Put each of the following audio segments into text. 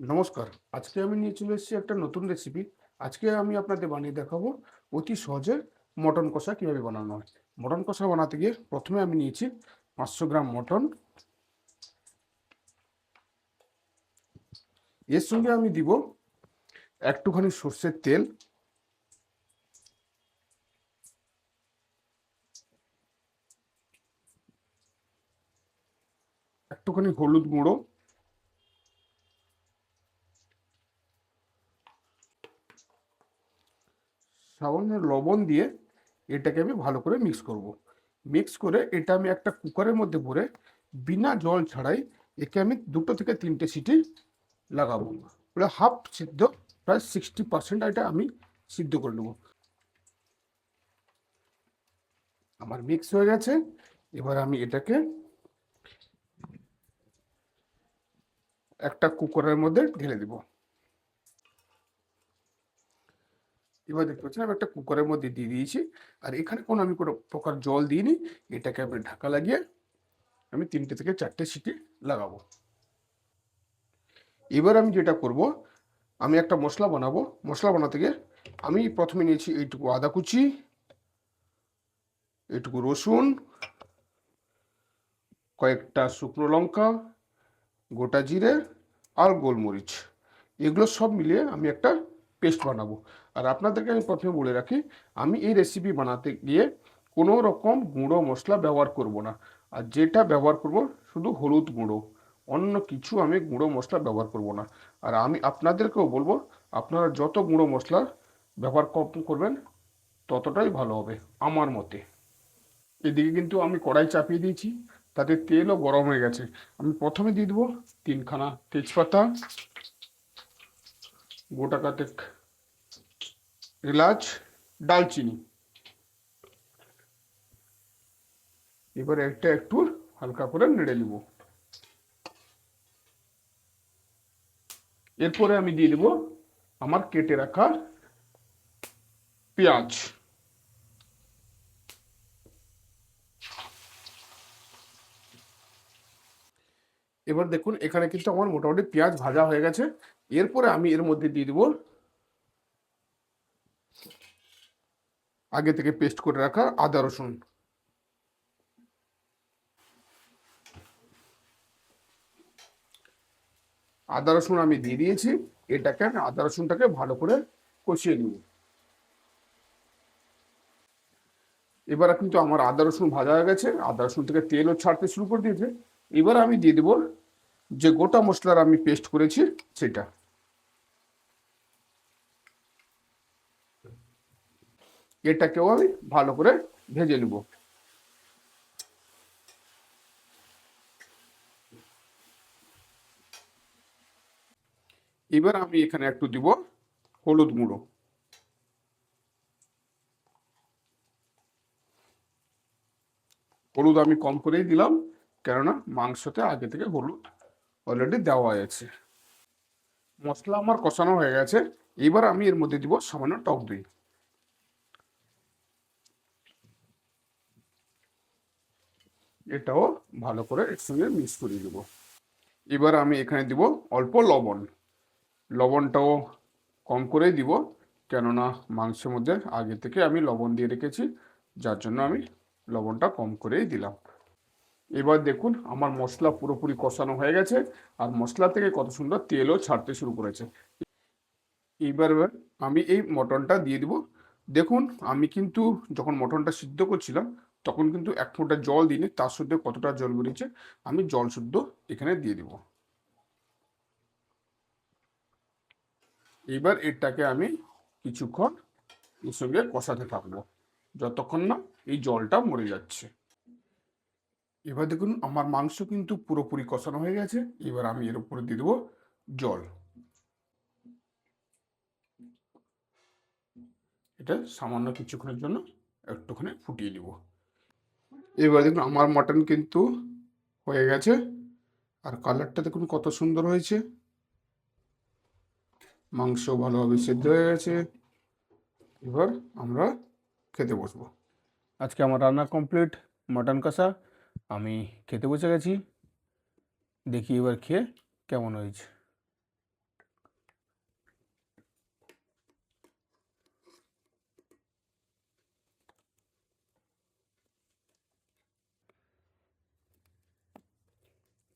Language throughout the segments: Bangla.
নমস্কার। আজকে আমি নিয়ে চলে এসেছি একটা নতুন রেসিপি। আজকে আমি আপনাদের বানিয়ে দেখাবো অতি সহজে মটন কষা কীভাবে বানানো হয়। মটন কষা বানাতে গিয়ে প্রথমে আমি নিয়েছি 500 গ্রাম মটন। এর সঙ্গে আমি দিব একটুখানি সর্ষের তেল, একটুখানি হলুদ গুঁড়ো, সামান্য লবণ দিয়ে এটাকে আমি ভালো করে মিক্স করব। মিক্স করে এটা আমি একটা কুকারের মধ্যে ভরে বিনা জল ছাড়াই একে আমি 2 থেকে 3টে সিটি লাগাবো। প্রায় হাফ সিদ্ধ, প্রায় 60% এটা আমি সিদ্ধ করে নেবো। আমার মিক্স হয়ে গেছে। এবার আমি এটাকে একটা কুকারের মধ্যে ঢেলে দিব। এবার দেখতে পাচ্ছেন আমি একটা কুকারের মধ্যে দিয়ে দিয়েছি। আর এখানে আমি কোনো প্রকার জল দিইনি। এটাকে আমি ঢাকা লাগিয়ে আমি 3টে থেকে 4টে সিটি লাগাবো। এবার আমি যেটা করব, আমি একটা মশলা বানাবো। মশলা বানাতে গিয়ে আমি প্রথমে নিয়েছি এইটুকু আদা কুচি, এইটুকু রসুন, কয়েকটা শুকনো লঙ্কা, গোটা জিরে আর গোলমরিচ। এগুলো সব মিলিয়ে আমি একটা পেস্ট বানাবো। আর আপনাদেরকে আমি প্রথমে বলে রাখি, আমি এই রেসিপি বানাতে গিয়ে কোনো রকম গুঁড়ো মশলা ব্যবহার করব না। আর যেটা ব্যবহার করব শুধু হলুদ গুঁড়ো, অন্য কিছু আমি গুঁড়ো মশলা ব্যবহার করব না। আর আমি আপনাদেরকেও বলবো, আপনারা যত গুঁড়ো মশলা ব্যবহার কম করবেন ততটাই ভালো হবে আমার মতে। এদিকে কিন্তু আমি কড়াই চাপিয়ে দিয়েছি, তাতে তেলও গরম হয়ে গেছে। আমি প্রথমে দিয়ে দেবো 3খানা তেজপাতা, গোটা কাতেক এলাচ, দালচিনি। এবার একটা একটু হালকা করে নেড়ে নেব। এরপরে আমি দিয়ে দেবো আমার কেটে রাখা পেঁয়াজ। এবার দেখুন এখানে কিন্তু আমার মোটামুটি পেঁয়াজ ভাজা হয়ে গেছে। এরপরে আমি এর মধ্যে দিয়ে দেবো আগে থেকে পেস্ট করে রাখা আদা রসুন। আদা রসুন আমি দিয়ে দিয়েছি। এটাকে আমি আদা রসুনটাকে ভালো করে কষিয়ে নিব। এবার কিন্তু আমার আদা রসুন ভাজা হয়ে গেছে, আদা রসুন থেকে তেলও ছাড়তে শুরু করে দিয়েছে। এবার আমি দিয়ে দেবো যে গোটা মশলার আমি পেস্ট করেছি সেটা। এটাকেও আমি ভালো করে ভেজে নেব। এবার আমি এখানে একটু দিব হলুদ গুঁড়ো। হলুদ আমি কম করেই দিলাম, কেননা মাংসতে আগে থেকে হলুদ অলরেডি দেওয়া আছে। মশলা আমার কষানো হয়ে গেছে। এবার আমি এর মধ্যে দিব সামান্য টক দই। এটাও ভালো করে এর সঙ্গে মিক্স করে দেব। এবার আমি এখানে দিব অল্প লবণ। লবণটাও কম করেই দিব, কেননা মাংসের মধ্যে আগে থেকে আমি লবণ দিয়ে রেখেছি, যার জন্য আমি লবণটা কম করেই দিলাম। এবার দেখুন আমার মশলা পুরোপুরি কষানো হয়ে গেছে, আর মশলা থেকে কত সুন্দর তেলও ছাড়তে শুরু করেছে। এইবার আমি এই মটনটা দিয়ে দিব। দেখুন আমি কিন্তু যখন মটনটা সিদ্ধ করছিলাম তখন কিন্তু এক ফোঁটা জল দিইনি, তার সাথে কতটা জল বেরিয়েছে আমি জল শুদ্ধ এখানে দিয়ে দিব। এবার এটাকে আমি কিছুক্ষণ এর সঙ্গে কষাতে থাকবো, যতক্ষণ না এই জলটা মরে যাচ্ছে। এবার দেখুন আমার মাংস কিন্তু পুরোপুরি কষানো হয়ে গেছে। এবার আমি এর উপরে দিয়ে দেবো জল। এটা সামান্য কিছুক্ষণের জন্য একটুখানি ফুটিয়ে নিব। এবার দেখুন আমার মাটন কিন্তু হয়ে গেছে, আর কালারটা দেখুন কত সুন্দর হয়েছে। মাংস ভালোভাবে সেদ্ধ হয়ে গেছে। এবার আমরা খেতে বসবো। আজকে আমার রান্না কমপ্লিট, মাটন কষা। আমি খেতে বসে গেছি, দেখি এবার খেয়ে কেমন হয়েছে।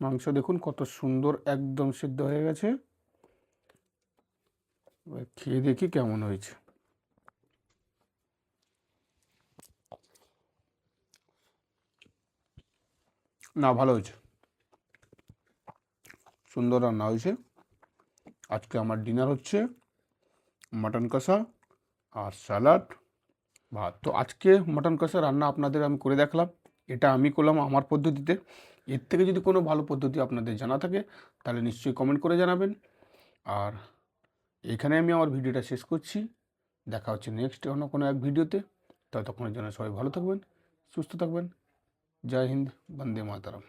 মাংস দেখুন কত সুন্দর একদম সিদ্ধ হয়ে গেছে। এবার খেয়ে দেখি কেমন হয়েছে। না, ভালো হয়েছে, সুন্দর রান্না হয়েছে। আজকে আমার ডিনার হচ্ছে মাটন কষা আর স্যালাড, ভাত। তো আজকে মাটন কষা রান্না আপনাদের আমি করে দেখলাম, এটা আমি করলাম আমার পদ্ধতিতে। এর থেকে যদি কোনো ভালো পদ্ধতি আপনাদের জানা থাকে তাহলে নিশ্চয়ই কমেন্ট করে জানাবেন। আর এখানে আমি আমার ভিডিওটা শেষ করছি। দেখা হচ্ছে নেক্সট অন্য কোনো এক ভিডিওতে। ততক্ষণের জন্য সবাই ভালো থাকবেন, সুস্থ থাকবেন। জয় হিন্দ, বন্দে মাতরম।